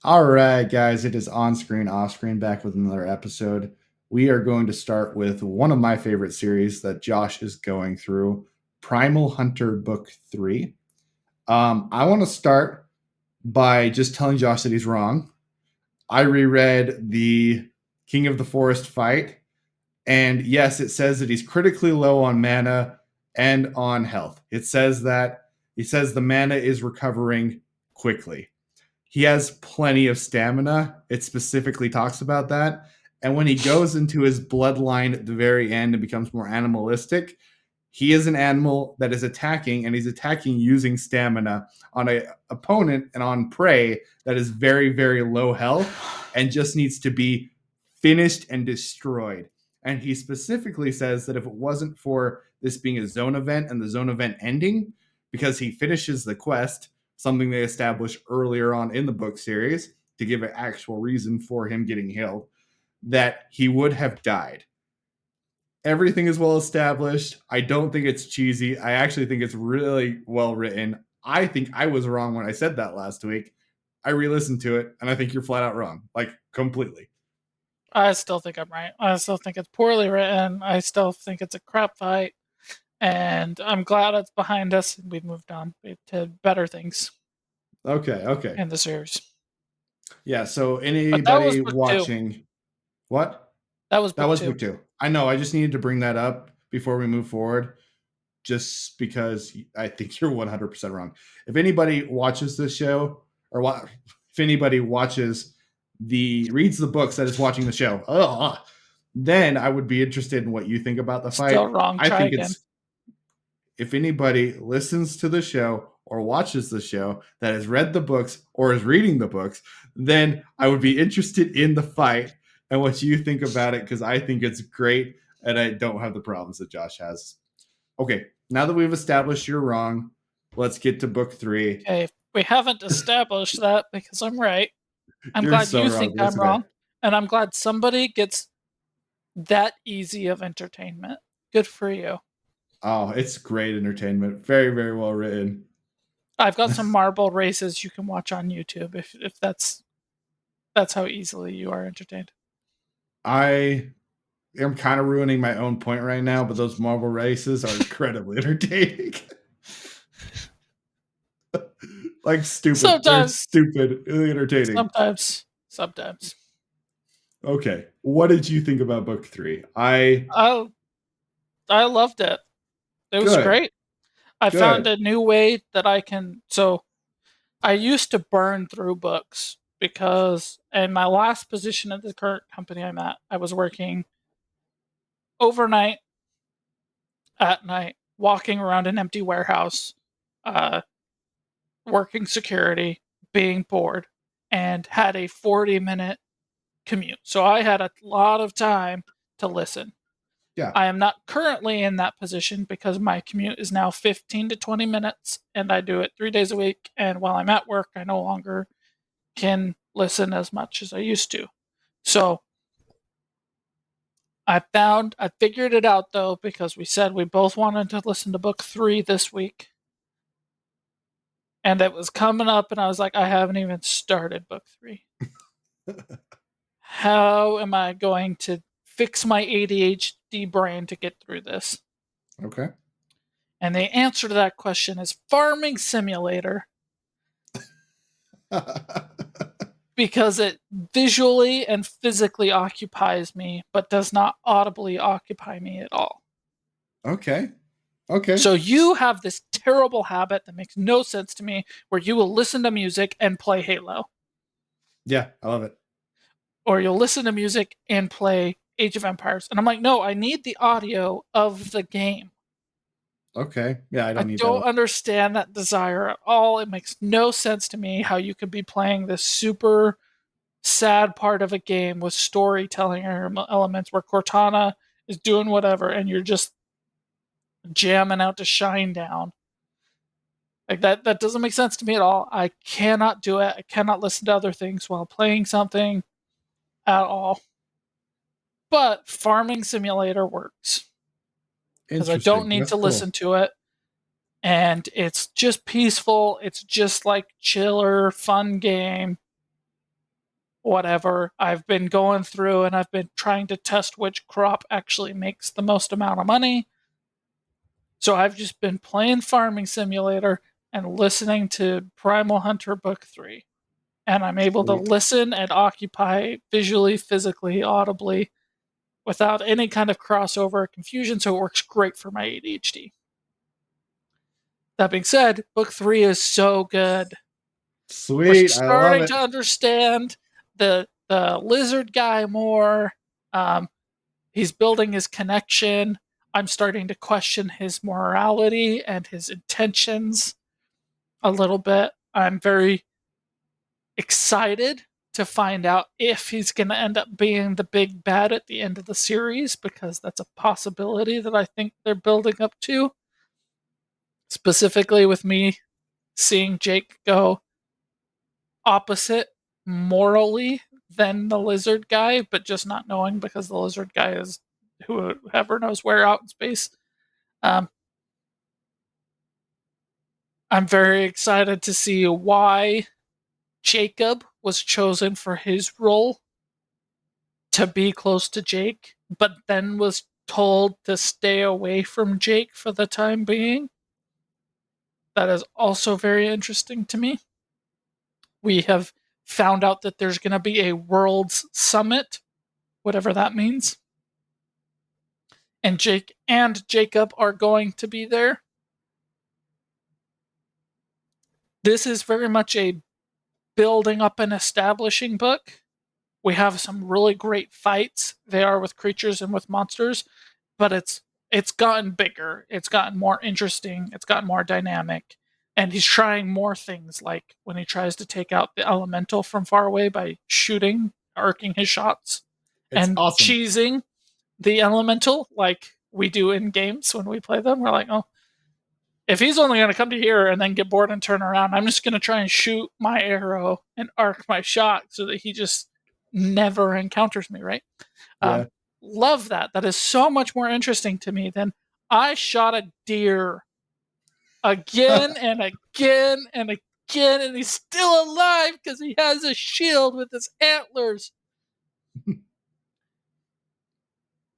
All right, guys, it is on screen, off screen, back with another episode. We are going to start with one of my favorite series that Josh is going through, Primal Hunter Book 3. I want to start by just telling Josh that he's wrong. I reread the King of the Forest fight, and yes, it says that he's critically low on mana and on health. He says the mana is recovering quickly. He has plenty of stamina. It specifically talks about that. And when he goes into his bloodline at the very end and becomes more animalistic, he is an animal that is attacking, and he's attacking using stamina on an opponent and on prey that is very, very low health and just needs to be finished and destroyed. And he specifically says that if it wasn't for this being a zone event and the zone event ending, because he finishes the quest, something they established earlier on in the book series to give an actual reason for him getting healed, that he would have died. Everything is well established. I don't think it's cheesy. I actually think it's really well written. I think I was wrong when I said that last week. I re-listened to it, and I think you're flat out wrong, like completely. I still think I'm right. I still think it's poorly written. I still think it's a crap fight. And I'm glad it's behind us and we've moved on to better things Okay. in the series. Yeah, so But that was anybody book two. watching what? That was That book was two. book 2. I know, I just needed to bring that up before we move forward, just because I think you're 100% wrong. If anybody watches this show, or if anybody reads the books that is watching the show, then I would be interested in what you think about the Still fight. wrong. I Try think again. it's if anybody listens to the show or watches the show that has read the books or is reading the books, then I would be interested in the fight and what you think about it, because I think it's great and I don't have the problems that Josh has. Okay, now that we've established you're wrong, let's get to book 3. Okay. We haven't established that because I'm right. I'm You're glad so you wrong, think but it's I'm okay. wrong. And I'm glad somebody gets that easy of entertainment. Good for you. Oh, it's great entertainment. Very, very well written. I've got some marble races you can watch on YouTube if that's how easily you are entertained. I am kind of ruining my own point right now, but those marble races are incredibly entertaining. Like stupid. They're Sometimes, stupid, entertaining. sometimes. Okay, what did you think about book 3? I I I loved it. It was good, great. I found good. a new way that I can. So I used to burn through books because in my last position at the current company I'm at, I was working overnight, at night, walking around an empty warehouse, uh, working security, being bored, and had a 40-minute commute. So I had a lot of time to listen. Yeah. I am not currently in that position because my commute is now 15 to 20 minutes and I do it 3 days a week. And while I'm at work, I no longer can listen as much as I used to. So I figured it out though, because we said we both wanted to listen to book 3 this week. And it was coming up, and I was like, I haven't even started book 3. How am I going to fix my ADHD brain to get through this? Okay. And the answer to that question is Farming Simulator, because it visually and physically occupies me, but does not audibly occupy me at all. Okay. Okay. So you have this terrible habit that makes no sense to me where you will listen to music and play Halo, Yeah, I love it. or you'll listen to music and play Age of Empires. And I'm like, no, I need the audio of the game. Okay. Yeah, I I don't need don't that. understand that desire at all. It makes no sense to me how you could be playing this super sad part of a game with storytelling elements where Cortana is doing whatever and you're just jamming out to Shinedown. Like that doesn't make sense to me at all. I cannot do it. I cannot listen to other things while playing something at all. But Farming Simulator works because I don't Interesting. need That's to cool. listen to it. And it's just peaceful. It's just like chiller, fun game. whatever. I've been going through and I've been trying to test which crop actually makes the most amount of money. So I've just been playing Farming Simulator and listening to Primal Hunter Book 3. And I'm able to Sweet. listen and occupy visually, physically, audibly without any kind of crossover or confusion. So it works great for my ADHD. That being said, Book 3 is so good. We're Sweet. I love starting it. to understand the lizard guy more. Um, he's building his connection. I'm starting to question his morality and his intentions a little bit. I'm very excited to find out if he's going to end up being the big bad at the end of the series, because that's a possibility that I think they're building up to. Specifically, with me seeing Jake go opposite morally than the lizard guy, but just not knowing because the lizard guy is whoever knows where out in space. Um, I'm very excited to see why Jacob was chosen for his role to be close to Jake, but then was told to stay away from Jake for the time being. That is also very interesting to me. We have found out that there's going to be a World's Summit, whatever that means. And Jake and Jacob are going to be there. This is very much a building up and establishing book. We have some really great fights. They are with creatures and with monsters, but it's gotten bigger. It's gotten more interesting. It's gotten more dynamic. And he's trying more things, like when he tries to take out the elemental from far away by shooting, arcing his shots, It's and awesome. cheesing the elemental like we do in games when we play them. We're like, oh, if he's only going to come to here and then get bored and turn around, I'm just going to try and shoot my arrow and arc my shot so that he just never encounters me, right? Yeah. Um, love that. That is so much more interesting to me than I shot a deer again and again and again, and he's still alive because he has a shield with his antlers.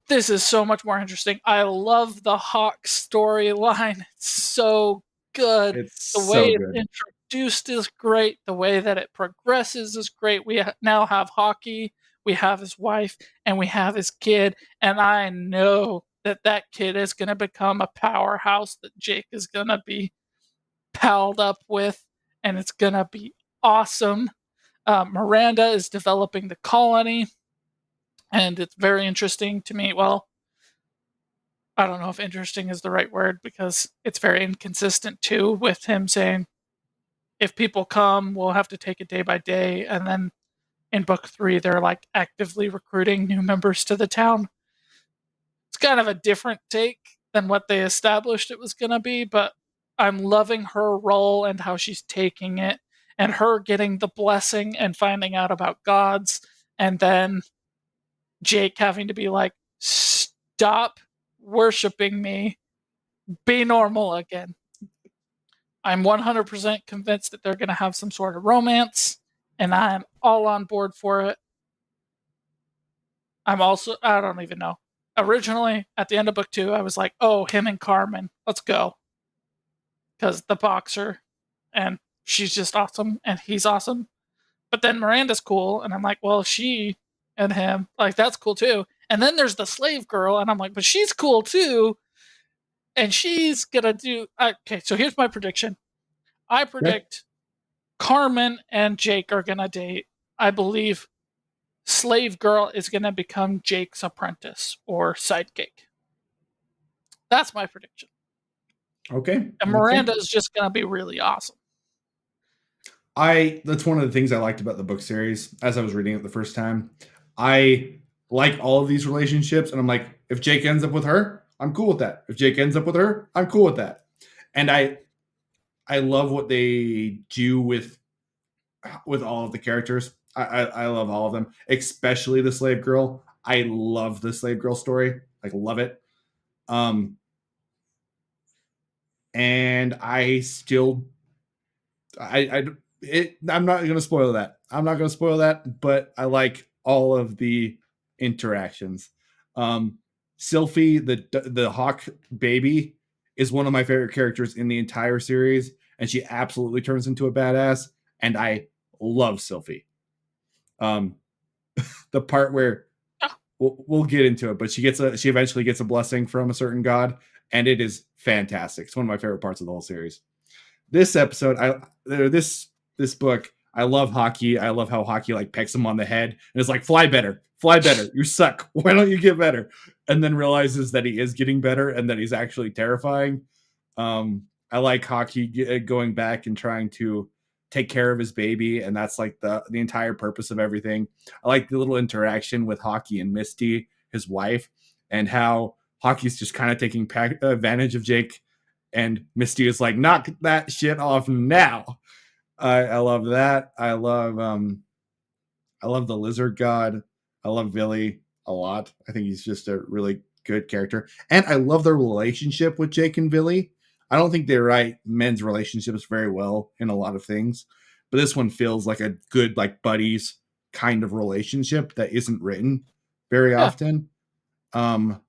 This is so much more interesting. I love the Hawk storyline. It's so good. It's The way so it's good. introduced is great. The way that it progresses is great. We now have Hockey, we have his wife, and we have his kid. And I know that that kid is going to become a powerhouse that Jake is going to be palled up with, and it's going to be awesome. Miranda is developing the colony, and it's very interesting to me. Well, I don't know if interesting is the right word because it's very inconsistent too, with him saying, if people come, we'll have to take it day by day. And then in book 3, they're like actively recruiting new members to the town. It's kind of a different take than what they established it was going to be, but I'm loving her role and how she's taking it, and her getting the blessing and finding out about gods, and then Jake having to be like, stop worshiping me, be normal again. I'm 100% convinced that they're going to have some sort of romance, and I'm all on board for it. I'm also, I don't even know. Originally, at the end of book 2, I was like, oh, him and Carmen, let's go. Because the boxer, and she's just awesome, and he's awesome. But then Miranda's cool, and I'm like, well, she and him, like, that's cool too. And then there's the slave girl, and I'm like, but she's cool too. And she's gonna do. Okay, so here's my prediction. I Okay. predict Carmen and Jake are gonna date. I believe Slave Girl is gonna become Jake's apprentice or sidekick. That's my prediction. Okay. And Okay. Miranda is just gonna be really awesome. I That's one of the things I liked about the book series as I was reading it the first time. I like all of these relationships, and I'm like, if Jake ends up with her, I'm cool with that. If Jake ends up with her, I'm cool with that. And I love what they do with all of the characters. I love all of them, especially the slave girl. I love the slave girl story. Like, love it. Um, and I still, I I'm not going to spoil that. I'm not going to spoil that, but I like all of the interactions. Um, Sylphie, the hawk baby, is one of my favorite characters in the entire series, and she absolutely turns into a badass. And I love Sylphie. Um, the part where we'll get into it, but she eventually gets a blessing from a certain god, and it is fantastic. It's one of my favorite parts of the whole series. This episode, this book, I love hockey. I love how hockey like pecks him on the head and is like, fly better. You suck. Why don't you get better? And then realizes that he is getting better and that he's actually terrifying. I like hockey going back and trying to take care of his baby, and that's like the entire purpose of everything. I like the little interaction with Hockey and Misty, his wife, and how Hockey's just kind of taking advantage of Jake, and Misty is like, knock that shit off now. I love that. I love the lizard god. I love Billy a lot. I think he's just a really good character. And I love their relationship with Jake and Billy. I don't think they write men's relationships very well in a lot of things, but this one feels like a good, like, buddies kind of relationship that isn't written very Yeah, often. Um,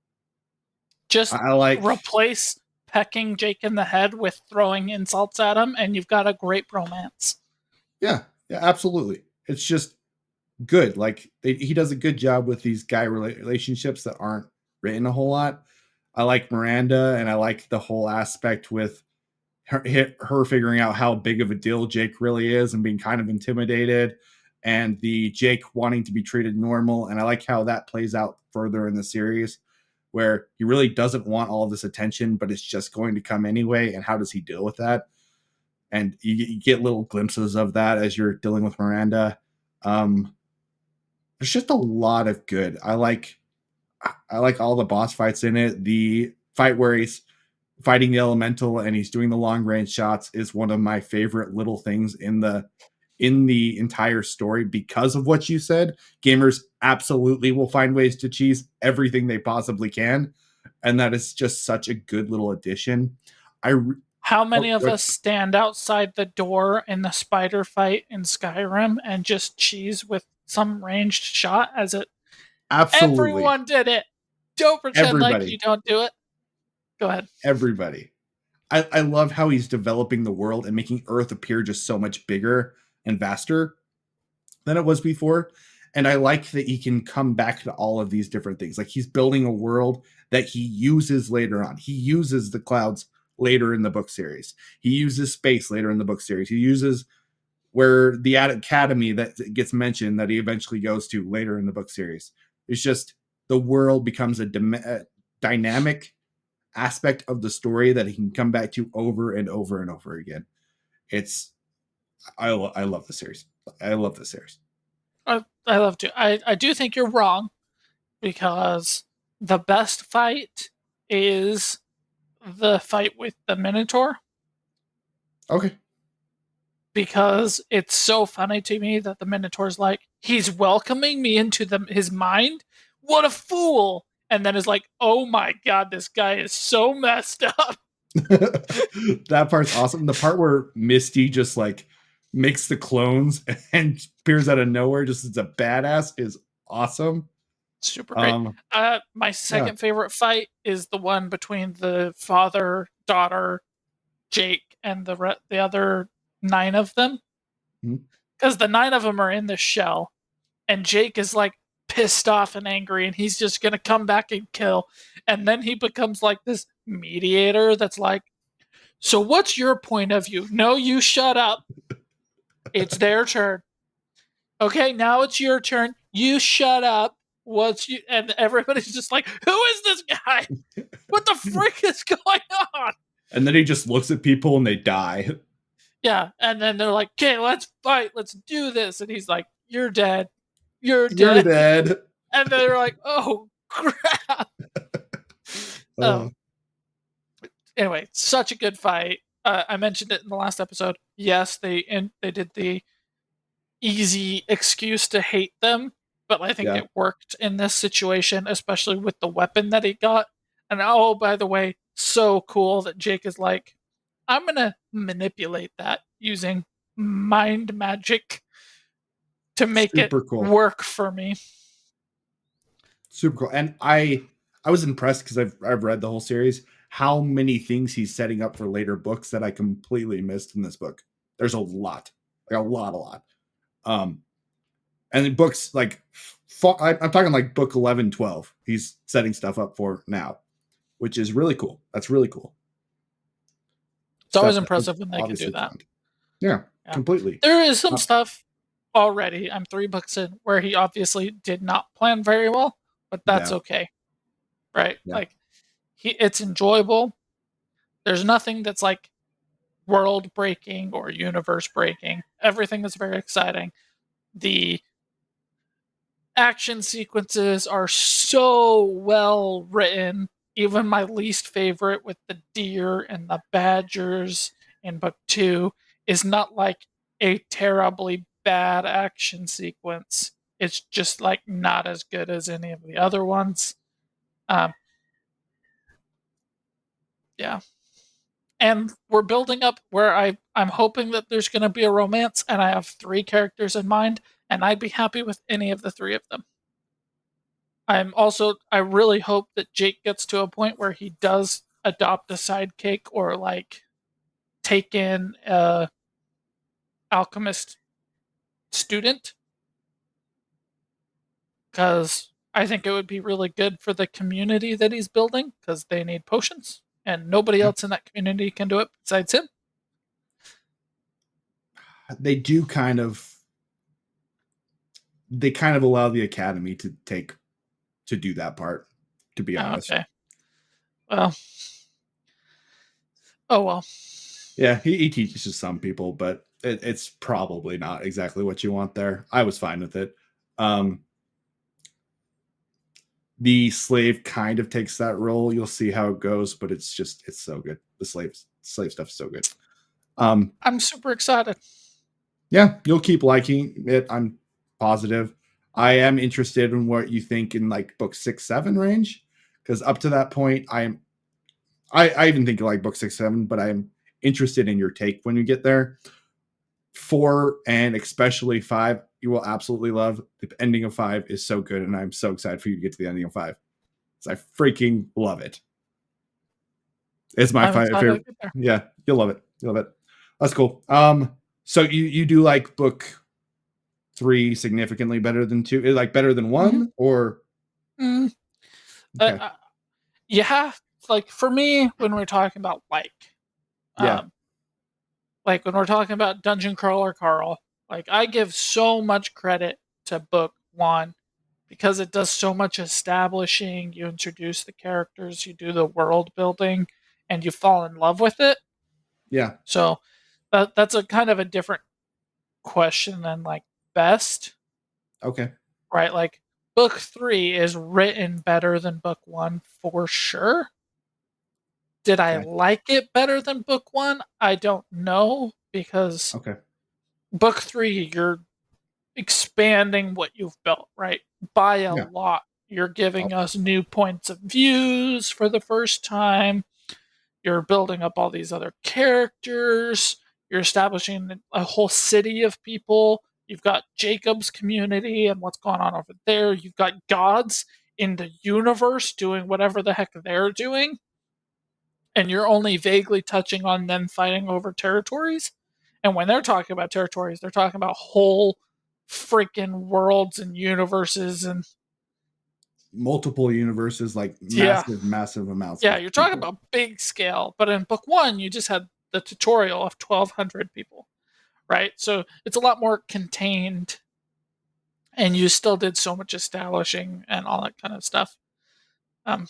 just I like, replace pecking Jake in the head with throwing insults at him, and you've got a great bromance. yeah, yeah, absolutely. It's just good. Like he does a good job with these guy relationships that aren't written a whole lot. I like Miranda, and I like the whole aspect with her figuring out how big of a deal Jake really is and being kind of intimidated, and the Jake wanting to be treated normal. And I like how that plays out further in the series, where he really doesn't want all this attention, but it's just going to come anyway. And how does he deal with that? And you get little glimpses of that as you're dealing with Miranda. Um, there's just a lot of good. I like all the boss fights in it. The fight where he's fighting the elemental and he's doing the long range shots is one of my favorite little things in the entire story because of what you said. Gamers absolutely will find ways to cheese everything they possibly can, and that is just such a good little addition. I How many oh, of us stand outside the door in the spider fight in Skyrim and just cheese with some ranged shot as it? absolutely Everyone did it. Don't pretend like you everybody, don't do it. Go ahead. everybody. I love how he's developing the world and making Earth appear just so much bigger and vaster than it was before. And I like that he can come back to all of these different things. Like he's building a world that he uses later on. He uses the clouds later in the book series. He uses space later in the book series. He uses where the academy that gets mentioned that he eventually goes to later in the book series. It's just the world becomes a dynamic aspect of the story that he can come back to over and over and over again. It's I love the series. I love the series. I love to. I do think you're wrong because the best fight is the fight with the Minotaur Okay. because it's so funny to me that the Minotaur's like, he's welcoming me into his mind. What a fool! And then is like, oh my god, this guy is so messed up. That part's awesome. The part where Misty just like makes the clones and appears out of nowhere just as a badass is awesome. Super great. Um, My yeah. second favorite fight is the one between the father daughter Jake and the other 9 of them, Mhm. because the 9 of them are in the shell, and Jake is like pissed off and angry, and he's just gonna come back and kill, and then he becomes like this mediator that's like, so what's your point of view? No, you shut up. It's their turn. Okay, now it's your turn. You shut up. What's you? And everybody's just like, who is this guy? What the frick is going on? And then he just looks at people and they die. Yeah, and then they're like, okay, let's fight. Let's do this. And he's like, you're dead. You're You're dead. dead. And they're like, oh crap. Uh, Um. Anyway, such a good fight. I mentioned it in the last episode. Yes, they did the easy excuse to hate them, but I think yeah. it worked in this situation, especially with the weapon that he got. And oh, by the way, so cool that Jake is like, I'm gonna manipulate that using mind magic to make it Super cool. work for me. Super cool. And I was impressed because I've read the whole series. How many things he's setting up for later books that I completely missed in this book. There's a lot, like a lot. Um, and in books like I'm talking like book 11, 12. He's setting stuff up for now, which is really cool. That's really cool. It's Stuff always that was impressive when they can do obviously that. planned. Yeah, Yeah. completely. There is some Uh, stuff already. I'm 3 books in where he obviously did not plan very well, but that's yeah, okay. Right? yeah. Like it's enjoyable. There's nothing that's like world breaking or universe breaking. Everything is very exciting. The action sequences are so well written. Even my least favorite with the deer and the badgers in book 2 is not like a terribly bad action sequence. It's just like not as good as any of the other ones. Um, yeah. And we're building up where I'm hoping that there's going to be a romance, and I have 3 characters in mind, and I'd be happy with any of the 3 of them. I really hope that Jake gets to a point where he does adopt a sidekick or like take in a alchemist student, because I think it would be really good for the community that he's building because they need potions and nobody Yeah. else in that community can do it besides him. They do they kind of allow the academy to do that part, to be honest. Okay. Well, oh well. Yeah, he teaches some people, but it's probably not exactly what you want there. I was fine with it. Um, the slave kind of takes that role. You'll see how it goes, but it's so good. The slave stuff is so good. Um, I'm super excited. yeah, you'll keep liking it. I'm positive. I am interested in what you think in like book 6, 7 range, because up to that point, I even think like book 6, 7, but I'm interested in your take when you get there. 4 and especially 5, you will absolutely love. The ending of 5 is so good, and I'm so excited for you to get to the ending of 5. I freaking love it. It's my I'm excited to favorite. get there. Yeah, you'll love it. You'll love it. That's cool. So you do like book 3 significantly better than 2? Is like better than Mm-hmm. 1 or Mm, okay? yeah, like for me, when we're talking about Yeah, um, like when we're talking about Dungeon Crawler Carl, like I give so much credit to book 1 because it does so much establishing. You introduce the characters, you do the world building, and you fall in love with it. yeah. So that's a kind of a different question than like best, Okay, right? Like book 3 is written better than book 1 for sure. Did I okay, like it better than book 1? I don't know because okay. book 3 you're expanding what you've built, right? By a Yeah. lot. You're Oh, giving us new points of views for the first time. You're building up all these other characters. You're establishing a whole city of people. You've got Jacob's community and what's going on over there. You've got gods in the universe doing whatever the heck they're doing. And you're only vaguely touching on them fighting over territories. And when they're talking about territories, they're talking about whole freaking worlds and universes. And multiple universes, like yeah, massive amounts yeah, of you're talking people. about big scale. But in book 1, you just had the tutorial of 1,200 people, right? So it's a lot more contained, and you still did so much establishing and all that kind of stuff. Um,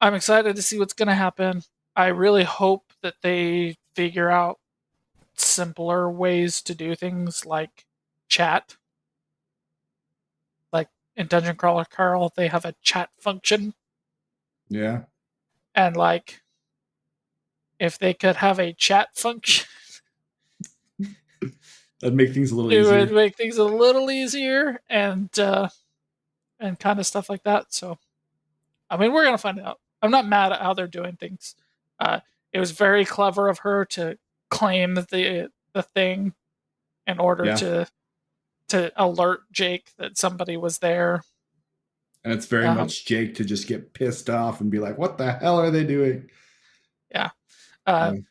I'm excited to see what's going to happen. I really hope that they figure out simpler ways to do things like chat. Like in Dungeon Crawler Carl, they have a chat function, Yeah, and like if they could have a chat function, that'd make things a little it would easier. make things a little easier and kind of stuff like that. So I mean, we're gonna find out. I'm not mad at how they're doing things. Uh, it was very clever of her to claim the thing in order Yeah. to alert Jake that somebody was there. And it's very Um, much Jake to just get pissed off and be like, what the hell are they doing? yeah. Uh, Yeah.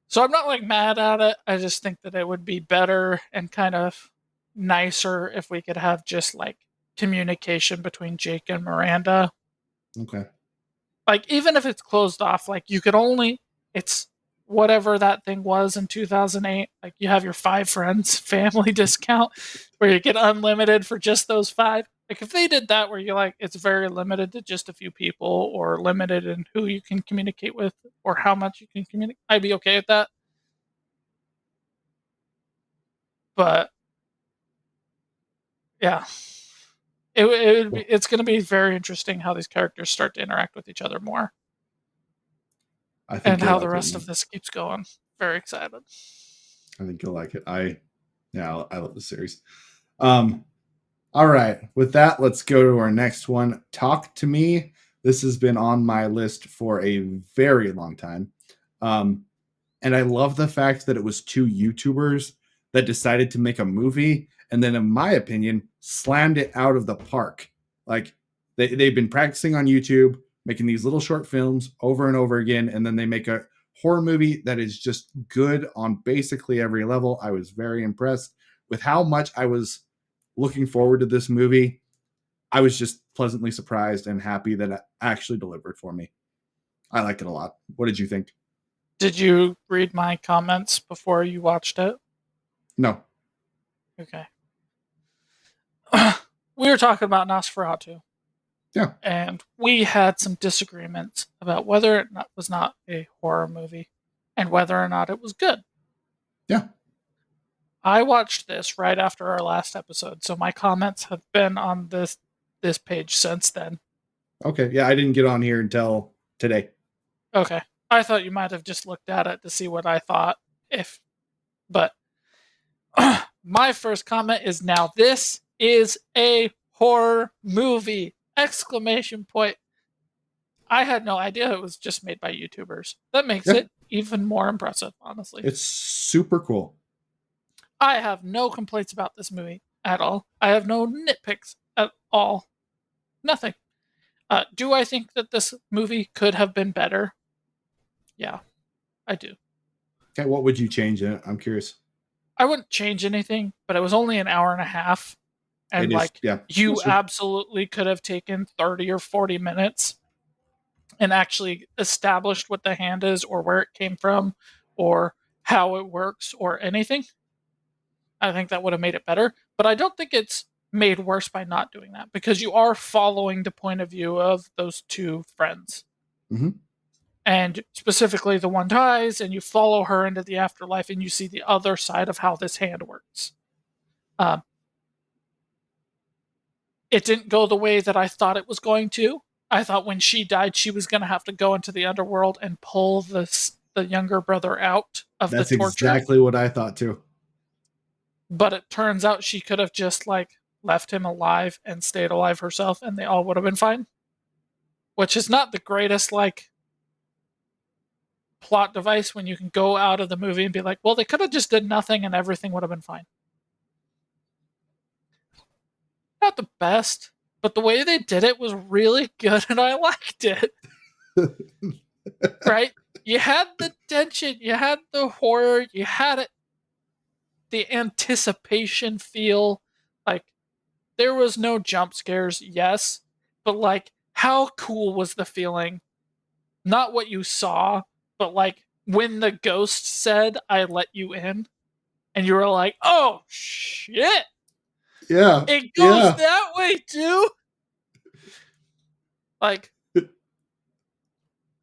so I'm not like mad at it. I just think that it would be better and kind of nicer if we could have just like communication between Jake and Miranda. Okay. Like even if it's closed off, like you could only it's whatever that thing was in 2008. Like you have your 5 friends family discount where you get unlimited for just those 5. Like if they did that where you like it's very limited to just a few people or limited in who you can communicate with or how much you can communicate, I'd be okay with that. But yeah, Cool. it's going to be very interesting how these characters start to interact with each other more I think and you'll how the like it, rest man. of this keeps going. Very excited. I think you'll like it. I love the series. Um, all right. With that, let's go to our next one. Talk to Me. This has been on my list for a very long time. Um, and I love the fact that it was 2 YouTubers that decided to make a movie and then, in my opinion, slammed it out of the park. Like they've been practicing on YouTube, making these little short films over and over again, and then they make a horror movie that is just good on basically every level. I was very impressed with how much I was looking forward to this movie. I was just pleasantly surprised and happy that it actually delivered for me. I liked it a lot. What did you think? Did you read my comments before you watched it? No. Okay. We were talking about Nosferatu, Yeah. and we had some disagreements about whether it was not a horror movie and whether or not it was good. Yeah. I watched this right after our last episode, so my comments have been on this page since then. Okay. Yeah, I didn't get on here until today. Okay. I thought you might have just looked at it to see what I thought if but my first comment is now this is a horror movie! Exclamation point. I had no idea it was just made by YouTubers. That makes Yeah. it even more impressive, honestly. It's super cool. I have no complaints about this movie at all. I have no nitpicks at all. Nothing. Do I think that this movie could have been better? Yeah, I do. Okay, what would you change in it? I'm curious. I wouldn't change anything, but it was only an hour and a half. And It is, like, yeah, you that's true. absolutely could have taken 30 or 40 minutes and actually established what the hand is or where it came from or how it works or anything. I think that would have made it better. But I don't think it's made worse by not doing that because you are following the point of view of those 2 friends. Hmm. And specifically, the one dies, and you follow her into the afterlife, and you see the other side of how this hand works. Um, it didn't go the way that I thought it was going to. I thought when she died, she was going to have to go into the underworld and pull the younger brother out of the That's torture. exactly what I thought too. But it turns out she could have just like left him alive and stayed alive herself, and they all would have been fine. Which is not the greatest like plot device when you can go out of the movie and be like, well, they could have just did nothing and everything would have been fine. Not the best, but the way they did it was really good and I liked it. Right? You had the tension, you had the horror, you had it, the anticipation feel. Like there was no jump scares, yes, but like how cool was the feeling? Not what you saw, but like when the ghost said, I let you in, and you were like, oh shit, Yeah, it goes yeah. that way too. Like,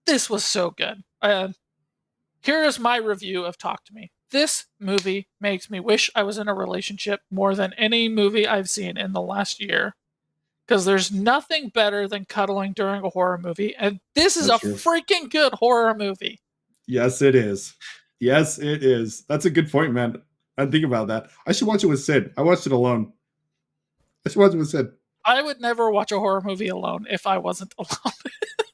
this was so good. Here is my review of Talk to Me. This movie makes me wish I was in a relationship more than any movie I've seen in the last year. Because there's nothing better than cuddling during a horror movie, and this is a That's true. freaking good horror movie. Yes, it is. Yes, it is. That's a good point, man. I didn't think about that. I should watch it with Sid. I watched it alone. I should watch it with Sid. I would never watch a horror movie alone if I wasn't alone.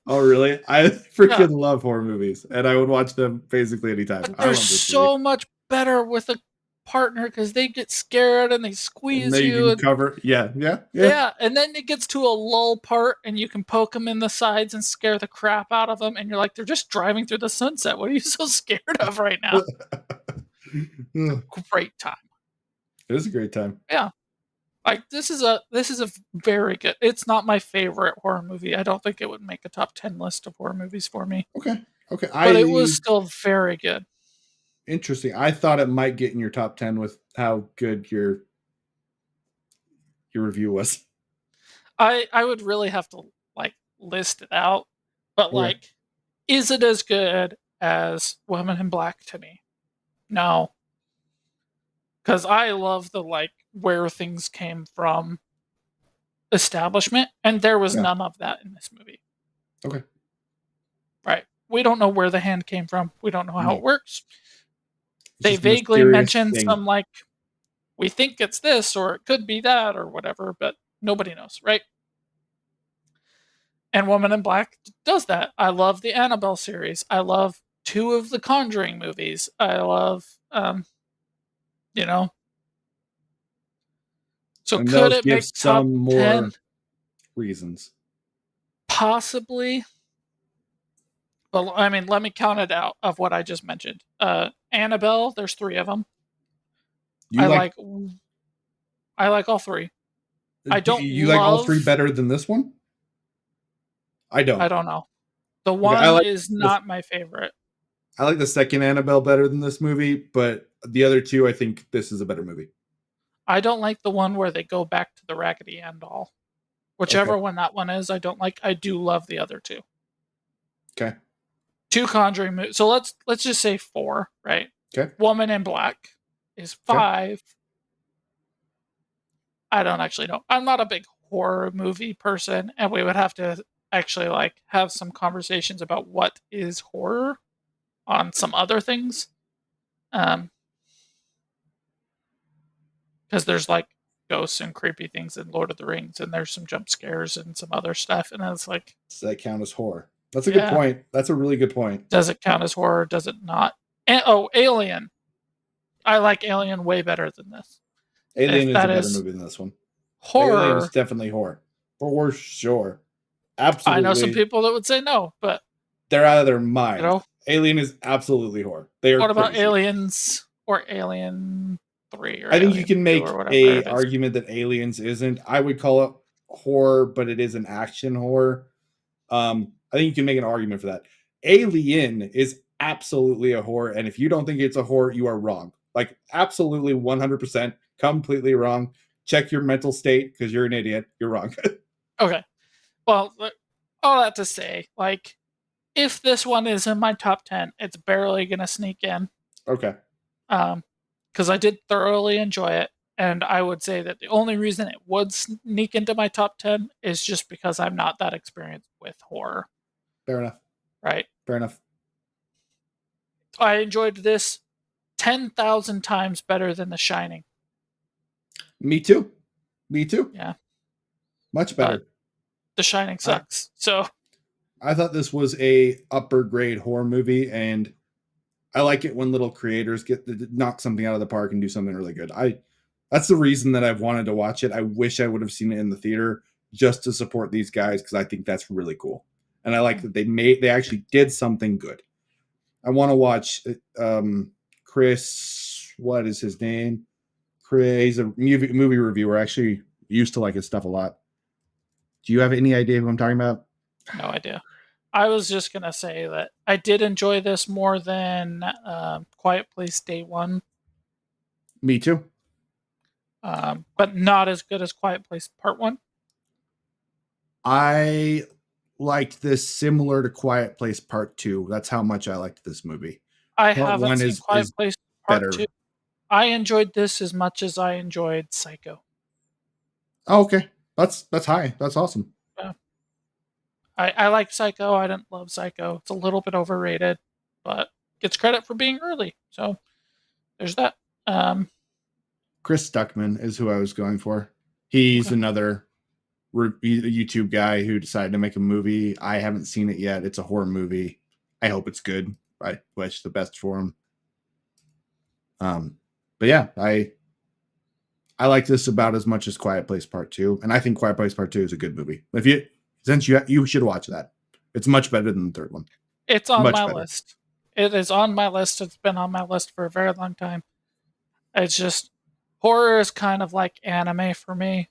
Oh, really? I Yeah, freaking love horror movies, and I would watch them basically anytime. but I they're love this movie. so much better with a partner because they get scared and they And squeeze they you, can and cover, yeah, yeah, yeah. yeah, and then it gets to a lull part and you can poke them in the sides and scare the crap out of them, and you're like, they're just driving through the sunset. What are you so scared of right now? It's it a great time. was a great time. Yeah. Like this is a very good. It's not my favorite horror movie. I don't think it would make a top 10 list of horror movies for me, Okay, okay. but it was still very good. Interesting. I thought it might get in your top 10 with how good your review was. I would really have to like list it out, but Okay, like, is it as good as Women in Black to me? No, because I love the like where things came from establishment, and there was yeah, none of that in this movie. okay. Right? We don't know where the hand came from. We don't know how it No, works. it's They just a vaguely mysterious mention thing. some like we think it's this or it could be that or whatever, but nobody knows, right? And Woman in Black does that. I love the Annabelle series. I love two of the Conjuring movies. I love, you know. So And could those it give make top some 10? more reasons. Possibly. But I mean, let me count it out of what I just mentioned. Annabelle, there's three of them. You I like like, I like all three. I do don't you like all three love. better than this one? I I don't. don't know. The Okay, one is the not my favorite. I like the second Annabelle better than this movie, but the other two, I think this is a better movie. I don't like the one where they go back to the Raggedy Ann doll. Okay, Whichever one that one is, I don't like. I do love the other two. okay, Two Conjuring movies. So let's just say four, right? okay, Woman in Black is okay. five. I don't actually know. I'm not a big horror movie person, and we would have to actually like have some conversations about what is horror on some other things. Um, because there's like ghosts and creepy things in Lord of the Rings, and there's some jump scares and some other stuff, and it's like, Does that count as horror? That's a good yeah, point. That's a really good point. does it count as horror? Does it not? And, oh, Alien. I like Alien way better than this. Alien If is a that better is movie than this one. Alien is horror, definitely horror. For sure. I know some Absolutely. people that would say no, but They're out of their you mind. know, Alien is absolutely horror. They are what about crazy. Aliens or Alien 3 or I think you Alien can 2 or make whatever a it is? argument that Aliens isn't. I would call it horror, but it is an action horror. I think you can make an argument for that. Alien is absolutely a horror, and if you don't think it's a horror, you are wrong. Like absolutely 100% completely wrong. Check your mental state because you're an idiot. You're wrong. Okay. Well, all that to say, like, if this one is in my top 10, it's barely going to sneak in. Okay. Um, because I did thoroughly enjoy it. And I would say that the only reason it would sneak into my top 10 is just because I'm not that experienced with horror, Fair enough. right? Fair enough. I enjoyed this 10,000 times better than The Shining. Me too. Me too. Yeah. Much But better. The Shining I sucks. So, I thought this was a upper grade horror movie, and I like it when little creators get to knock something out of the park and do something really good. I That's the reason that I've wanted to watch it. I wish I would have seen it in the theater just to support these guys because I think that's really cool. And I like that they actually did something good. I want to watch Chris, what is his name? Chris, he's a movie reviewer. I actually used to like his stuff a lot. Do you have any idea who I'm talking about? no idea. I was just going to say that I did enjoy this more than Quiet Place Day One, Me too. but not as good as Quiet Place Part One. I liked this similar to Quiet Place Part 2. That's how much I liked this movie. I Part haven't 1 seen Quiet is Place Part Two. better. I enjoyed this as much as I enjoyed Psycho. Oh, okay. That's high. That's awesome. Uh, I like Psycho. I didn't love Psycho. It's a little bit overrated, but gets credit for being early. So there's that. Um, Chris Stuckman is who I was going for. He's okay. another YouTube guy who decided to make a movie. I haven't seen it yet. It's a horror movie. I hope it's good. I wish the best for him. But yeah, I like this about as much as Quiet Place Part Two, and I think Quiet Place Part Two is a good movie. If you since you should watch that. It's much better than the third one. It's on Much my better. list. It is on my list. It's been on my list for a very long time. It's just horror is kind of like anime for me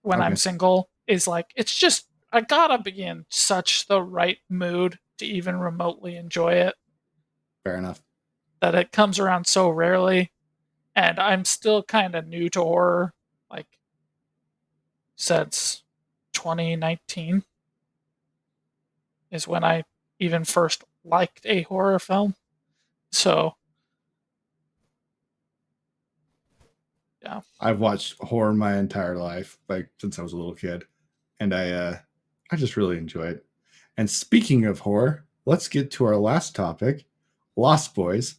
when I'm Okay, single. Is like it's just I gotta be in such the right mood to even remotely enjoy it. fair enough. That it comes around so rarely, and I'm still kind of new to horror, like since 2019 is when I even first liked a horror film. So yeah, I've watched horror my entire life, like since I was a little kid, and I just really enjoy it. And speaking of horror, let's get to our last topic, Lost Boys.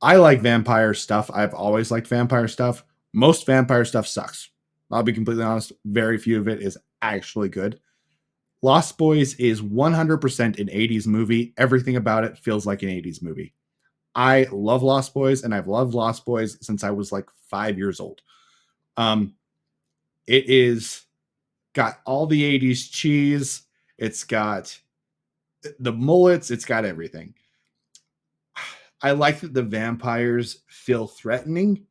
I like vampire stuff. I've always liked vampire stuff. Most vampire stuff sucks. I'll be completely honest. Very few of it is actually good. Lost Boys is 100% an 80s movie. Everything about it feels like an 80s movie. I love Lost Boys, and I've loved Lost Boys since I was like 5 years old. Um, it is got all the 80s cheese. It's got the mullets. It's got everything. I like that the vampires feel threatening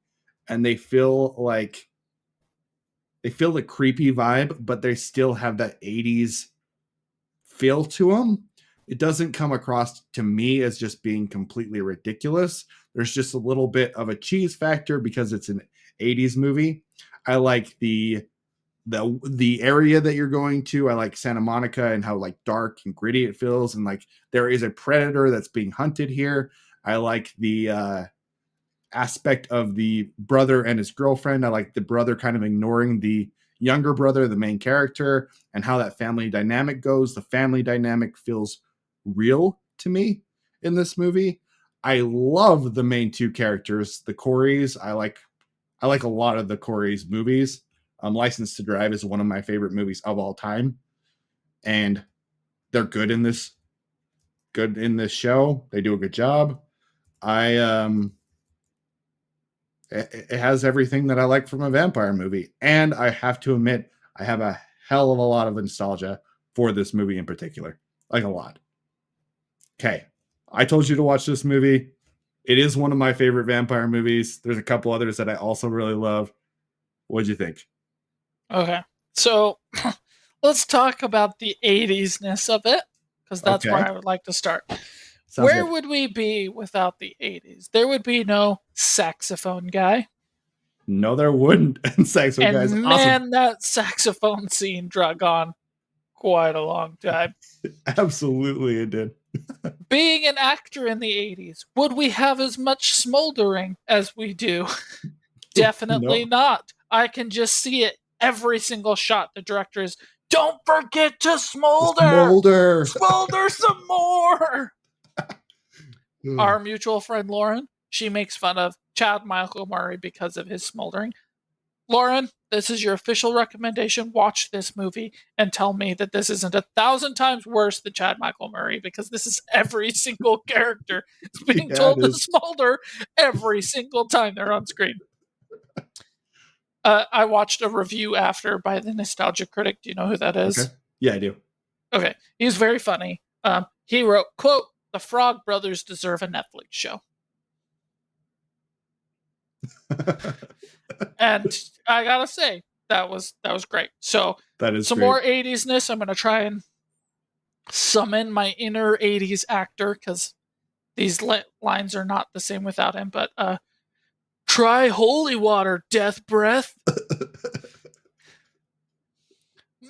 and they feel the creepy vibe, but they still have that 80s feel to them. It doesn't come across to me as just being completely ridiculous. There's just a little bit of a cheese factor because it's an 80s movie. I like the area that you're going to. I like Santa Monica and how like dark and gritty it feels, and like there is a predator that's being hunted here. I like the aspect of the brother and his girlfriend. I like the brother kind of ignoring the younger brother, the main character, and how that family dynamic goes. The family dynamic feels real to me in this movie. I love the main two characters, the Coreys. I like a lot of the Coreys movies. License to Drive is one of my favorite movies of all time, and they're good in this show. They do a good job. I it has everything that I like from a vampire movie. And I have to admit, I have a hell of a lot of nostalgia for this movie in particular. Like a lot. Okay. I told you to watch this movie. It is one of my favorite vampire movies. There's a couple others that I also really love. What'd you think? okay. So let's talk about the 80s-ness of it, because that's where Okay. I would like to start. Sounds Where good. would we be without the 80s? There would be no saxophone guy. No, there wouldn't. And Saxo Guy's And awesome. man, that saxophone scene drug on quite a long time. Absolutely, it did. Being an actor in the 80s, would we have as much smoldering as we do? Definitely No. not. I can just see it every single shot. The director is, don't forget to smolder! Smolder. Smolder some more! Our mutual friend Lauren, she makes fun of Chad Michael Murray because of his smoldering. Lauren, this is your official recommendation. Watch this movie and tell me that this isn't 1,000 times worse than Chad Michael Murray, because this is every single character is being Yeah, it told to is. smolder every single time they're on screen. I watched a review after by the Nostalgia Critic. Do you know who that Okay. is? Yeah, I do. Okay, he's very funny. He wrote, "quote The Frog Brothers deserve a Netflix show," and I gotta say that was great. So That is some great. more 80s-ness. I'm gonna try and summon my inner 80s actor, because these lines are not the same without him. But try holy water, death breath.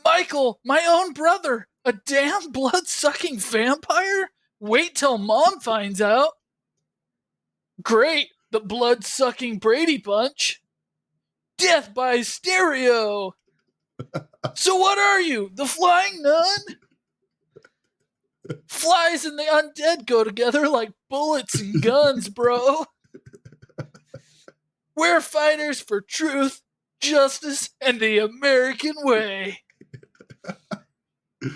Michael, my own brother, a damn blood sucking vampire? Wait till mom finds out. Great, the blood sucking Brady Bunch. Death by stereo. So what are you, the flying nun? Flies and the undead go together like bullets and guns, bro. We're fighters for truth, justice, and the American way.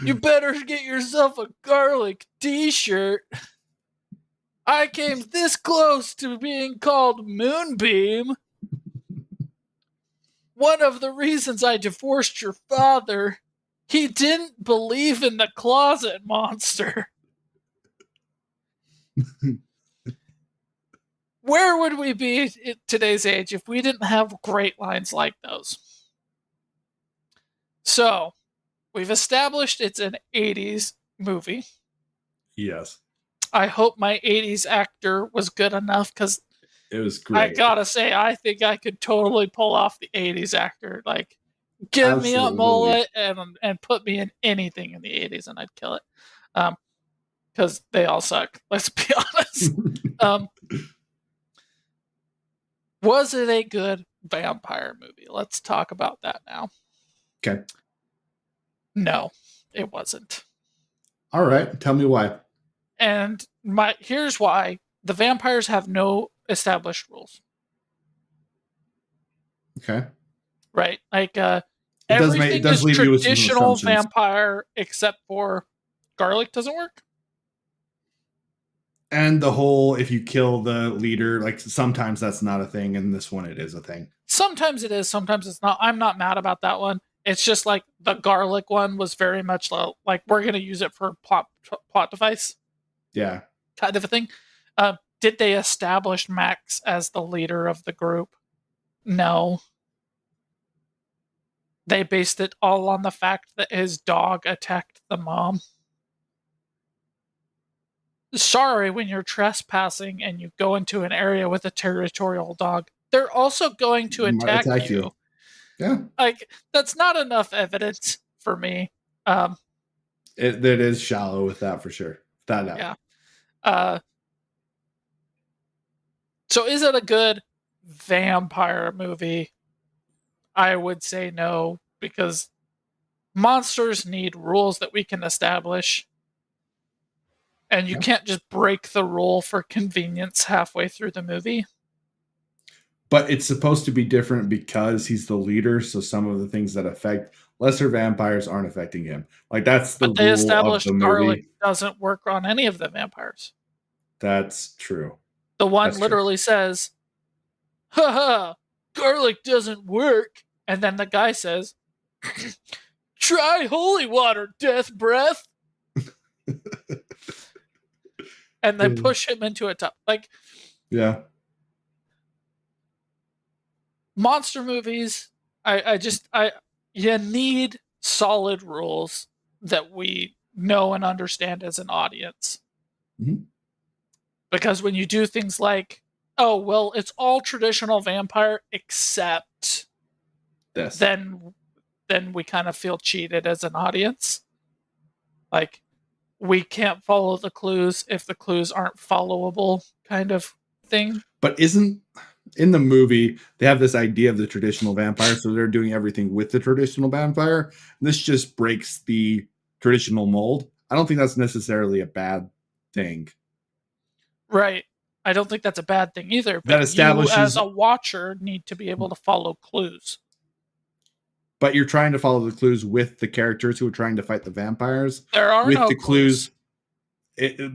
You better get yourself a garlic t-shirt. I came this close to being called Moonbeam. One of the reasons I divorced your father, he didn't believe in the closet monster. Where would we be in today's age if we didn't have great lines like those? So, we've established it's an 80s movie. Yes. I hope my 80s actor was good enough because It was I great. gotta say, I think I could totally pull off the 80s actor. Like, give me a Absolutely. mullet and put me in anything in the 80s and I'd kill it. Because they all suck. Let's be honest. Um, was it a good vampire movie? Let's talk about that now. Okay. No, it wasn't. All right. Tell me why. And here's why: the vampires have no established rules. Okay. Right? Like It everything does is leave you with some traditional assumptions. vampire except for garlic doesn't work. And the whole if you kill the leader, like sometimes that's not a thing, and this one it is a thing. Sometimes it is, sometimes it's not. I'm not mad about that one. It's just like the garlic one was very much like we're gonna use it for plot device Yeah. kind of a thing. Did they establish Max as the leader of the group? No. They based it all on the fact that his dog attacked the mom. Sorry, when you're trespassing and you go into an area with a territorial dog, they're also going to Might attack attack you. you. Yeah. Like, that's not enough evidence for me. Um, It is shallow with that for sure. That out. yeah. Uh, so is it a good vampire movie? I would say no, because monsters need rules that we can establish. And you Yeah. can't just break the rule for convenience halfway through the movie. But it's supposed to be different because he's the leader, so some of the things that affect lesser vampires aren't affecting him. Like that's the But they rule of the established garlic movie. doesn't work on any of the vampires. That's true. The one That's true. literally says, haha, garlic doesn't work. And then the guy says, try holy water, death breath. And they push him into a tub. Like, Yeah. monster movies, you need solid rules that we know and understand as an audience. Mhm. Because when you do things like, oh, well, it's all traditional vampire except, This. then we kind of feel cheated as an audience. Like, we can't follow the clues if the clues aren't followable, kind of thing. But isn't in the movie they have this idea of the traditional vampire, so they're doing everything with the traditional vampire. And this just breaks the traditional mold. I don't think that's necessarily a bad thing. Right. I don't think that's a bad thing either, That but you as establishes, a watcher need to be able to follow clues. but you're trying to follow the clues with the characters who are trying to fight the vampires. There are With no the clues. clues,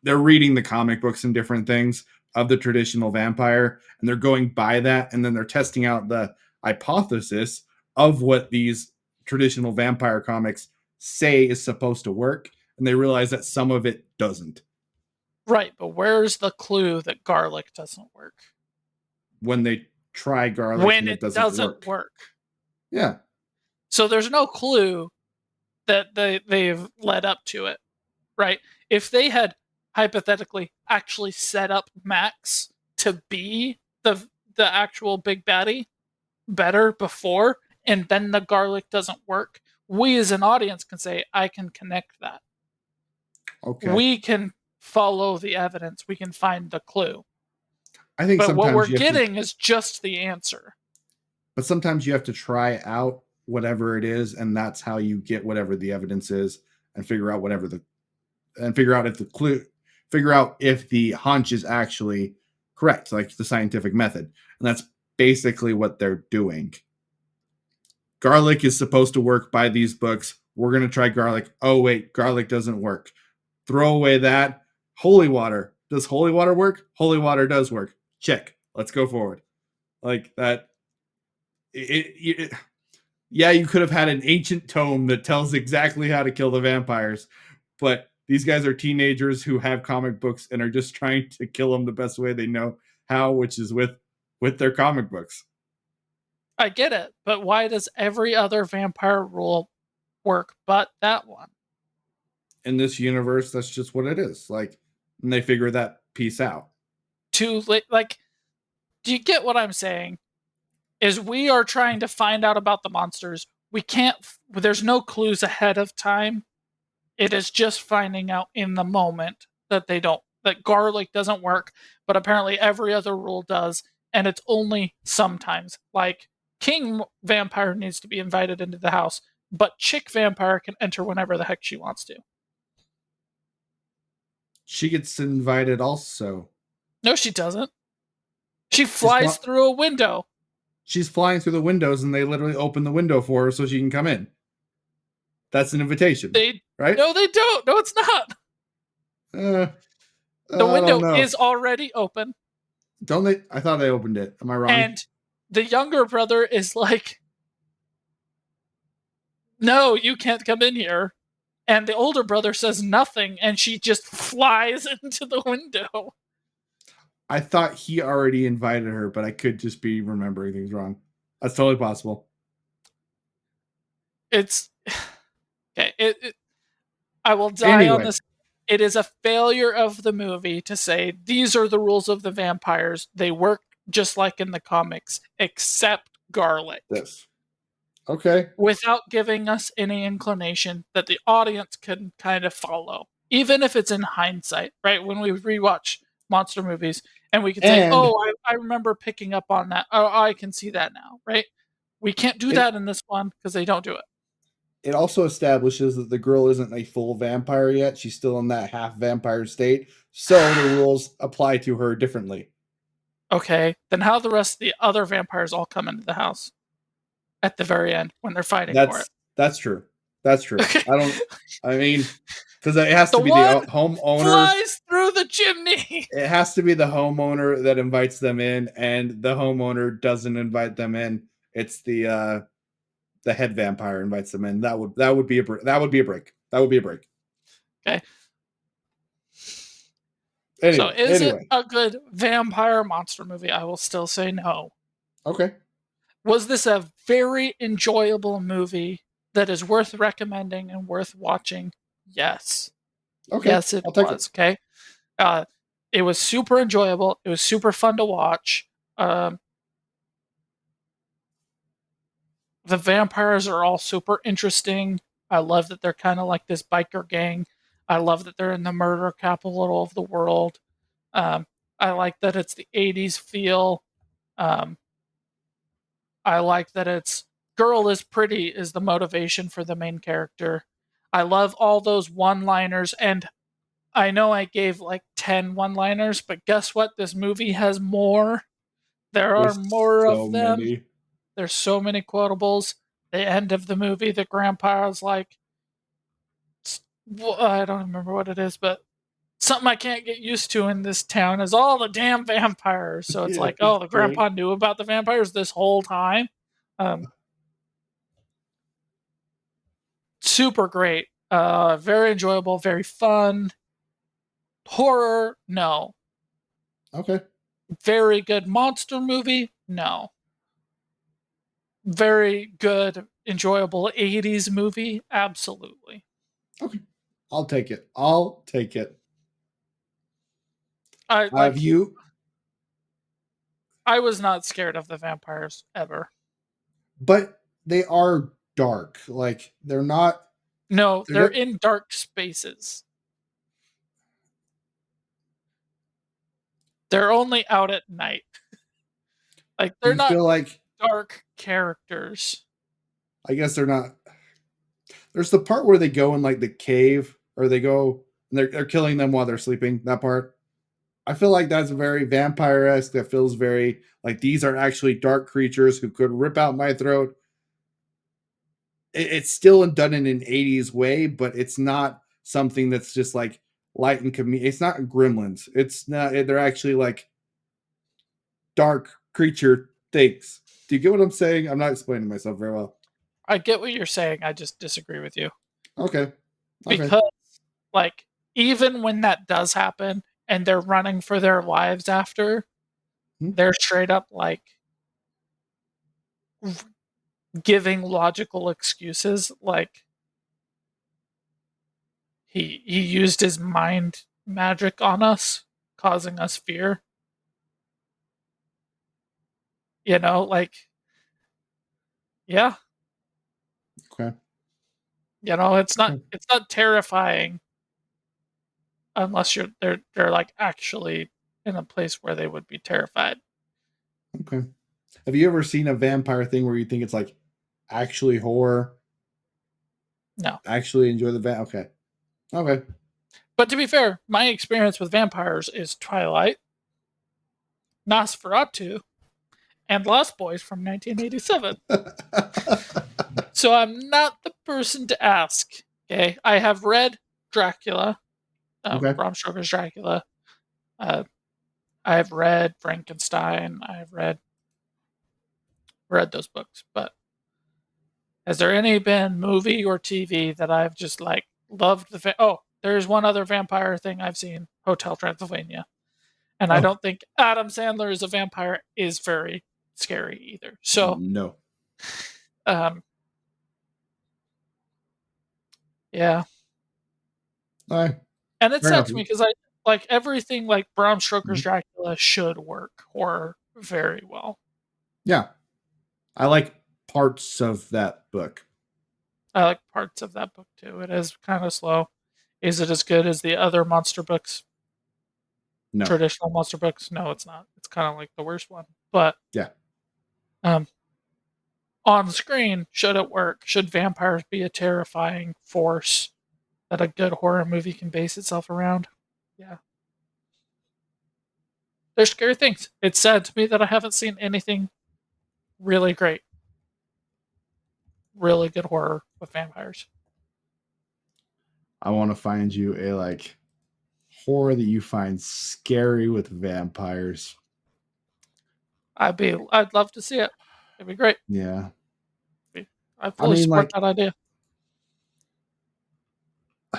they're reading the comic books and different things of the traditional vampire, and they're going by that, and then they're testing out the hypothesis of what these traditional vampire comics say is supposed to work, and they realize that some of it doesn't. Right, but where's the clue that garlic doesn't work? When they try garlic When and it it doesn't doesn't work. work. Yeah. So there's no clue that they've led up to it, right? If they had hypothetically actually set up Max to be the actual big baddie better before, and then the garlic doesn't work, we as an audience can say, I can connect that. Okay. We can follow the evidence, we can find the clue. I think But what we're sometimes you have to, getting is just the answer. but sometimes you have to try out whatever it is, and that's how you get whatever the evidence is, and figure out whatever the and figure out if the clue figure out if the hunch is actually correct, like the scientific method. And that's basically what they're doing. Garlic is supposed to work by these books We're going to try garlic. Oh, wait, garlic doesn't work. Throw away that. Holy water. Does holy water work? Holy water does work. Check. Let's go forward. Like that. Yeah, you could have had an ancient tome that tells exactly how to kill the vampires, but these guys are teenagers who have comic books and are just trying to kill them the best way they know how, which is with their comic books. I get it, but why does every other vampire rule work but that one? In this universe, that's just what it is. Like, and they figure that piece out. Too late. Like, do you get what I'm saying? Is we are trying to find out about the monsters. We can't. There's no clues ahead of time. It is just finding out in the moment that they don't. That garlic doesn't work, but apparently every other rule does, and it's only sometimes. Like king vampire needs to be invited into the house, but chick vampire can enter whenever the heck she wants to. She gets invited also. No, she doesn't. She She's flies through a window. she's flying through the windows, and they literally open the window for her so she can come in. That's an invitation, They right? no, they don't. No, it's not. Uh, The I don't window know. is already open, Don't they? I thought they opened it. Am I wrong? and the younger brother is like, "No, you can't come in here." And the older brother says nothing, and she just flies into the window. I thought he already invited her, but I could just be remembering things wrong. That's totally possible. It's okay. I will die on Anyway, this. It is a failure of the movie to say these are the rules of the vampires. They work just like in the comics, except garlic, this. Okay. without giving us any inclination that the audience can kind of follow, even if it's in hindsight, right? When we rewatch monster movies and we could say, And oh, I remember picking up on that. Oh, I can see that now, right? We can't do it that in this one because they don't do it. it also establishes that the girl isn't a full vampire yet. She's still in that half vampire state. So the rules apply to her differently. Okay, then how the rest of the other vampires all come into the house at the very end when they're fighting for it? That's true. That's true. Okay, I don't I mean because it has the to be the one homeowners. flies through the chimney. It has to be the homeowner that invites them in, and the homeowner doesn't invite them in. It's the head vampire invites them in. That would be a that would be a break. That would be a break. Okay, so Anyway, is it anyway. a good vampire monster movie? I will still say no. Okay. Was this a very enjoyable movie that is worth recommending and worth watching? Yes. Okay. Yes, it I'll take it. was. Okay. Uh, it was super enjoyable. It was super fun to watch. Um, the vampires are all super interesting. I love that they're kind of like this biker gang. I love that they're in the murder capital of the world. Um, I like that it's the 80s feel. Um, I like that it's girl is pretty is the motivation for the main character. I love all those one liners, and I know I gave like 10 one liners, but guess what? This movie has more. There are There's more so of them. many. There's so many quotables. The end of the movie, the grandpa's like, I don't remember what it is, but something I can't get used to in this town is all the damn vampires. So it's Yeah, like, it's oh, the great. grandpa knew about the vampires this whole time. Um, Super great. Very enjoyable, very fun. Horror, no. Okay. Very good monster movie, no. Very good, enjoyable 80s movie, absolutely. Okay. I'll take it. I'll take it. I Have like you? I was not scared of the vampires ever. But they are dark. Like they're not. No, They're they're not. in dark spaces. They're only out at night. Like Do they're you not feel like? dark characters. I guess they're not. There's the part where they go in like the cave, or they go and they're killing them while they're sleeping. That part. I feel like that's very vampire esque. That feels very like these are actually dark creatures who could rip out my throat. it's still done in an 80s way, but it's not something that's just like light and comedic. It's not Gremlins. It's not. They're actually like dark creature things. Do you get what I'm saying? I'm not explaining myself very well. I get what you're saying. I just disagree with you Okay. Okay. because, like, even when that does happen and they're running for their lives after, Hmm. they're straight up like giving logical excuses. Like he used his mind magic on us, causing us fear. You know, like yeah, Okay. you know, Okay. it's not terrifying unless they're like actually in a place where they would be terrified. Okay. Have you ever seen a vampire thing where you think it's like actually horror? No. Actually enjoy the Okay. Okay. But to be fair, my experience with vampires is Twilight, Nosferatu, and Lost Boys from 1987. So I'm not the person to ask. Okay, I have read Dracula, Okay. Bram Stoker's Dracula. Uh, I have read Frankenstein. I have read those books. But has there any been movie or TV that I've just like loved oh, there's one other vampire thing I've seen, Hotel Transylvania, and I Oh, don't think Adam Sandler as a vampire is very scary either. So, no. um, yeah, All right. and it Fair enough. sucks me because I like everything like Bram Stoker's Mhm. Dracula should work horror very well. Yeah. I like parts of that book. I like parts of that book too. It is kind of slow. Is it as good as the other monster books? No. Traditional monster books? No, it's not. It's kind of like the worst one. But Yeah. um, on screen, should it work? Should vampires be a terrifying force that a good horror movie can base itself around? Yeah. They're scary things. It's sad to me that I haven't seen anything really great, really good horror with vampires. I want to find you a like horror that you find scary with vampires. I'd love to see it. It'd be great. Yeah. I I fully mean, support like that idea.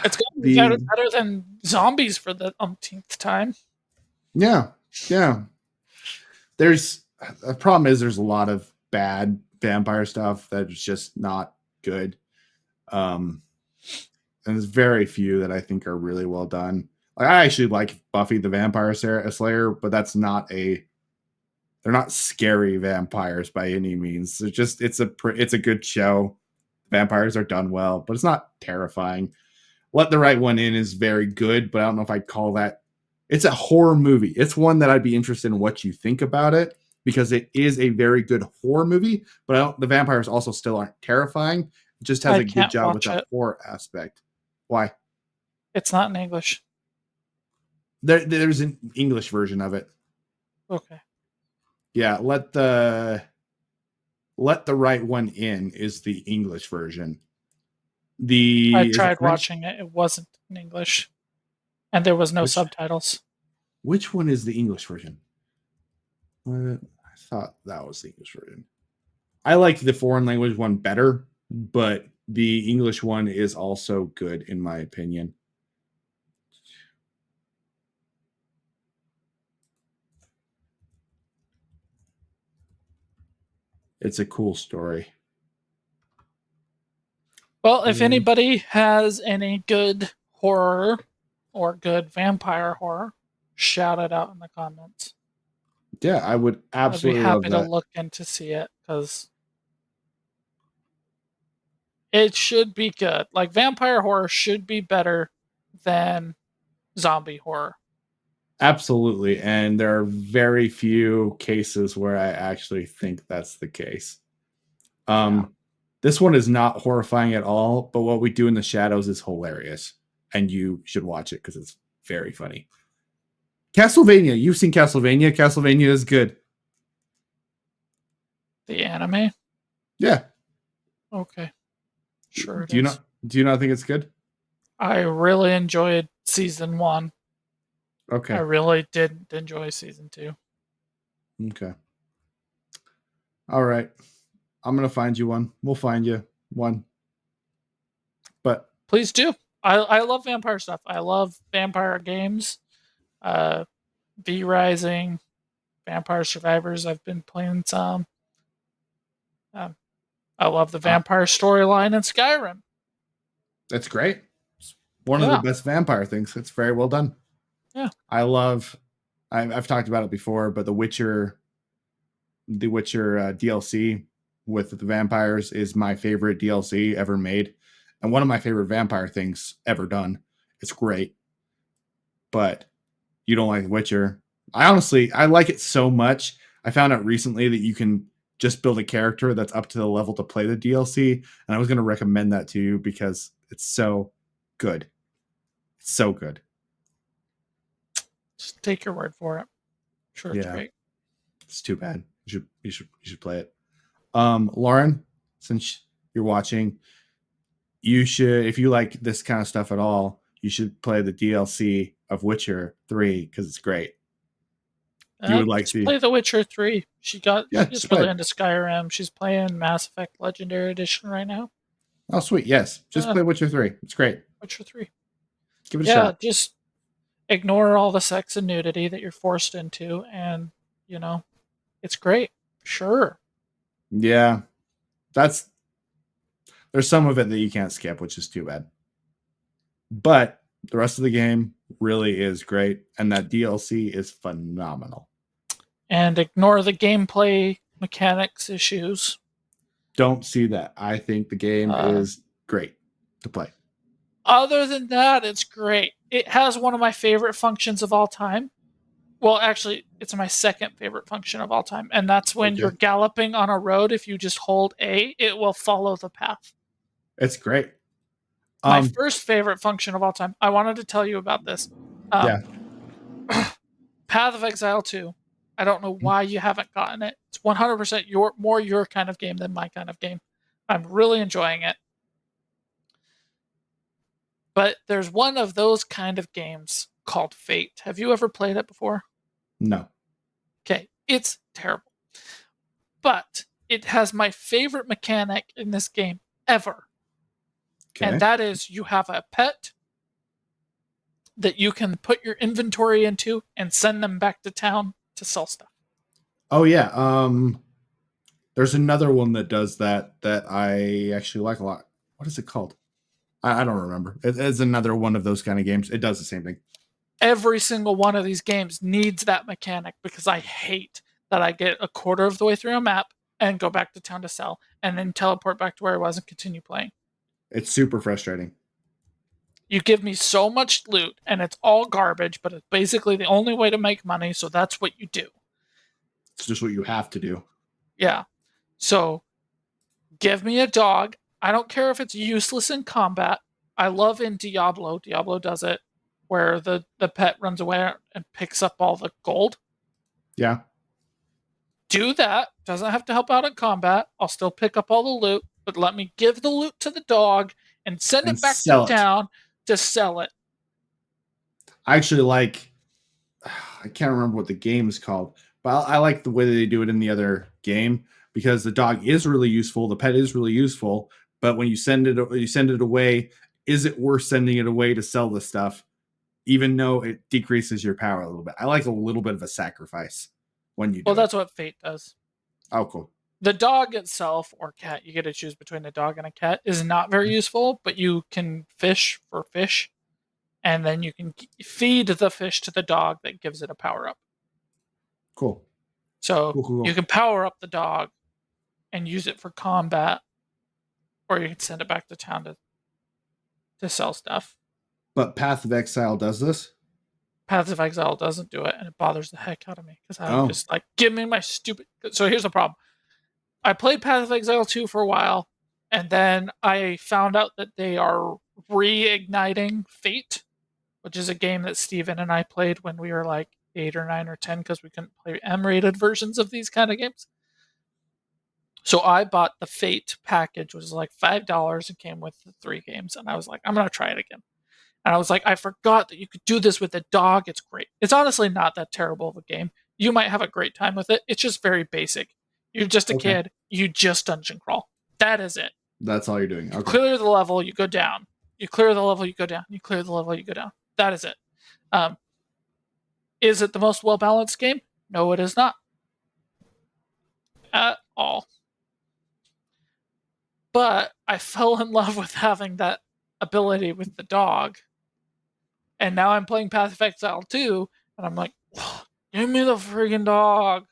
It's got to be the better than zombies for the umpteenth time. yeah, yeah. There's a problem is there's a lot of bad vampire stuff that's just not good. Um, and there's very few that I think are really well done. Like, I actually like Buffy the Vampire Slayer, but that's not a they're not scary vampires by any means. It's just it's a good show. Vampires are done well, but it's not terrifying. Let the Right One In is very good, but I don't know if I'd call that. It's a horror movie. It's one that I'd be interested in what you think about it because it is a very good horror movie. But the vampires also still aren't terrifying. It just has I a good can't job with watch the it. horror aspect. Why? It's not in English. There's an English version of it. Okay. Yeah, let the Right One In is the English version. I Is it tried French? watching it. It wasn't in English, and there was no Which subtitles. which one is the English version? I thought that was the English version. I like the foreign language one better, but the English one is also good in my opinion. It's a cool story. Well, if Mm, anybody has any good horror or good vampire horror, shout it out in the comments. yeah, I would I'd be absolutely love happy to that. look in to see it because it should be good. Like vampire horror should be better than zombie horror. Absolutely. And there are very few cases where I actually think that's the case. Yeah, Um, this one is not horrifying at all, but what we do in the shadows is hilarious. And you should watch it because it's very funny. Castlevania. You've seen Castlevania. Castlevania is good. the anime. Yeah. Okay. Sure it Do you is. not? Do you not think it's good? I really enjoyed season 1. I Okay. really did enjoy season 2. Okay. All right. I'm gonna find you one. We'll find you one. But Please do. I love vampire stuff. I love vampire games. Uh, V Rising, Vampire Survivors. I've been playing some. Um, I love the uh, vampire storyline in Skyrim. it's great. It's one of the Yeah, best vampire things. It's very well done. yeah. I love. I've talked about it before, but the Witcher DLC with the vampires is my favorite DLC ever made, and one of my favorite vampire things ever done. It's great, but you don't like Witcher. I like it so much. I found out recently that you can just build a character that's up to the level to play the DLC, and I was going to recommend that to you because it's so good. It's so good. Just take your word for it. Sure, it's Yeah, great. it's too bad. You should play it. Lauren, since you're watching, you should, if you like this kind of stuff at all, you should play the DLC of Witcher 3 because it's great. You would like Just the play The Witcher 3. Yeah, She just gets play really it. into Skyrim. She's playing Mass Effect Legendary Edition right now. Oh, sweet. Yes, just Uh, play Witcher 3. It's great. Witcher 3. Give it a Yeah, shot. just ignore all the sex and nudity that you're forced into, and you know, it's great. Sure. Yeah, that's there's some of it that you can't skip, which is too bad. But the rest of the game really is great, and that DLC is phenomenal. And ignore the gameplay mechanics issues. Don't see that. I think the game Uh, is great to play. Other than that, it's great. It has one of my favorite functions of all time. Well, actually, it's my second favorite function of all time, and that's when you're Okay, galloping on a road. If you just hold A, it will follow the path. it's great. My Um, first favorite function of all time. I wanted to tell you about this. yeah, Um, Path of Exile 2. I don't know why you haven't gotten it. It's 100% your kind of game than my kind of game. I'm really enjoying it. But there's one of those kind of games called Fate. Have you ever played it before? no, Okay, it's terrible. But it has my favorite mechanic in this game ever. And okay. that is you have a pet that you can put your inventory into and send them back to town to sell stuff. Oh yeah. There's another one that does that I actually like a lot. What is it called? I don't remember. It's another one of those kind of games. It does the same thing. Every single one of these games needs that mechanic because I hate that I get a quarter of the way through a map and go back to town to sell and then teleport back to where I was and continue playing. It's super frustrating. You give me so much loot and it's all garbage, but it's basically the only way to make money, so that's what you do. It's just what you have to do. Yeah. So give me a dog. I don't care if it's useless in combat. I love in Diablo. Diablo does it where the pet runs away and picks up all the gold. Yeah, Do that. Doesn't have to help out in combat. I'll still pick up all the loot, but let me give the loot to the dog and send and it back to sell it. town to sell it. I actually like. I can't remember what the game is called, but I like the way that they do it in the other game because the dog is really useful. The pet is really useful, but when you send it away, is it worth sending it away to sell the stuff, even though it decreases your power a little bit? I like a little bit of a sacrifice when you Well, do it. that's what Fate does. Oh, cool. The dog itself, or cat, you get to choose between a dog and a cat, is not very useful, but you can fish for fish, and then you can feed the fish to the dog that gives it a power up. Cool. So Cool. Cool. you Cool. can power up the dog and use it for combat, or you can send it back to town to sell stuff. But Path of Exile does this. Paths of Exile doesn't do it, and it bothers the heck out of me because I'm Oh, just like, give me my stupid. So here's the problem. I played Path of Exile 2 for a while, and then I found out that they are reigniting Fate, which is a game that Steven and I played when we were like 8 or 9 or 10 because we couldn't play M rated versions of these kind of games. So I bought the Fate package, which was like $5 and came with the 3 games. And I was like, I'm going to try it again. And I was like, I forgot that you could do this with a dog. It's great. It's honestly not that terrible of a game. You might have a great time with it. It's just very basic. You're just a Okay. kid. You just dungeon crawl. That is it. That's all you're doing. You Okay. clear the level, you go down. You clear the level, you go down. You clear the level, you go down. That is it. Um, is it the most well balanced game? No, it is not at all. But I fell in love with having that ability with the dog. And now I'm playing Path of Exile 2, and I'm like, give me the friggin' dog.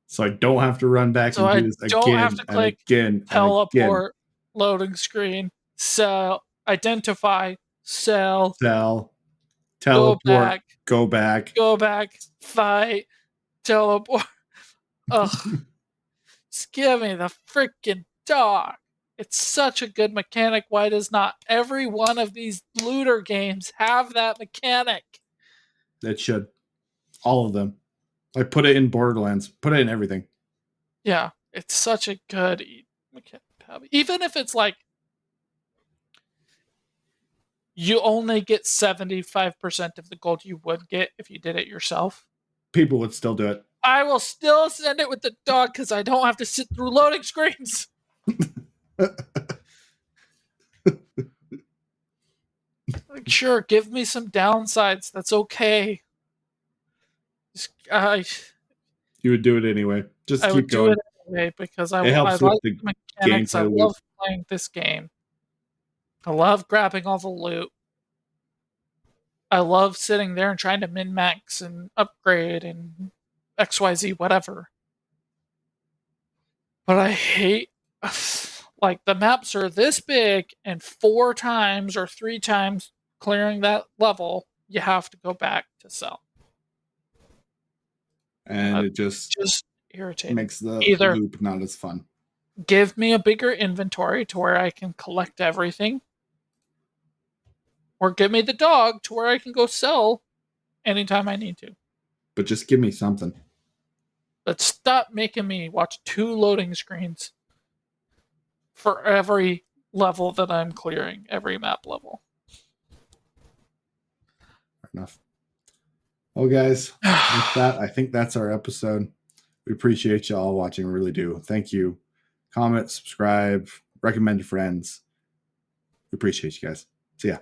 So I don't have to run back So and do I this don't have again to and click again and again. teleport, loading screen, sell, identify, sell, Sell, go teleport, back, go back. fight, teleport. Ugh, just give me the freaking dog. It's such a good mechanic. Why does not every one of these looter games have that mechanic? That should. All of them. I put it in Borderlands. Put it in everything. Yeah, it's such a good mechanic. Even if it's like you only get 75% of the gold you would get if you did it yourself, People would still do it. I will still send it with the dog because I don't have to sit through loading screens. Like, sure, give me some downsides. That's okay. Just, You would do it anyway. Just I keep would do it going. anyway because It I helps with like the the mechanics. I gameplay loop. love playing this game. I love grabbing all the loot. I love sitting there and trying to min max and upgrade and XYZ, whatever. But I hate, like, the maps are this big, and 4 times or 3 times clearing that level, you have to go back to sell. And And that's it just just irritating. makes the Either loop not as fun. give me a bigger inventory to where I can collect everything, or give me the dog to where I can go sell anytime I need to. But just give me something. But stop making me watch 2 loading screens for every level that I'm clearing, every map level. Fair enough. Well, guys, with that, I think that's our episode. We appreciate you all watching. We really do. Thank you. Comment, subscribe, recommend to friends. We appreciate you guys. See ya.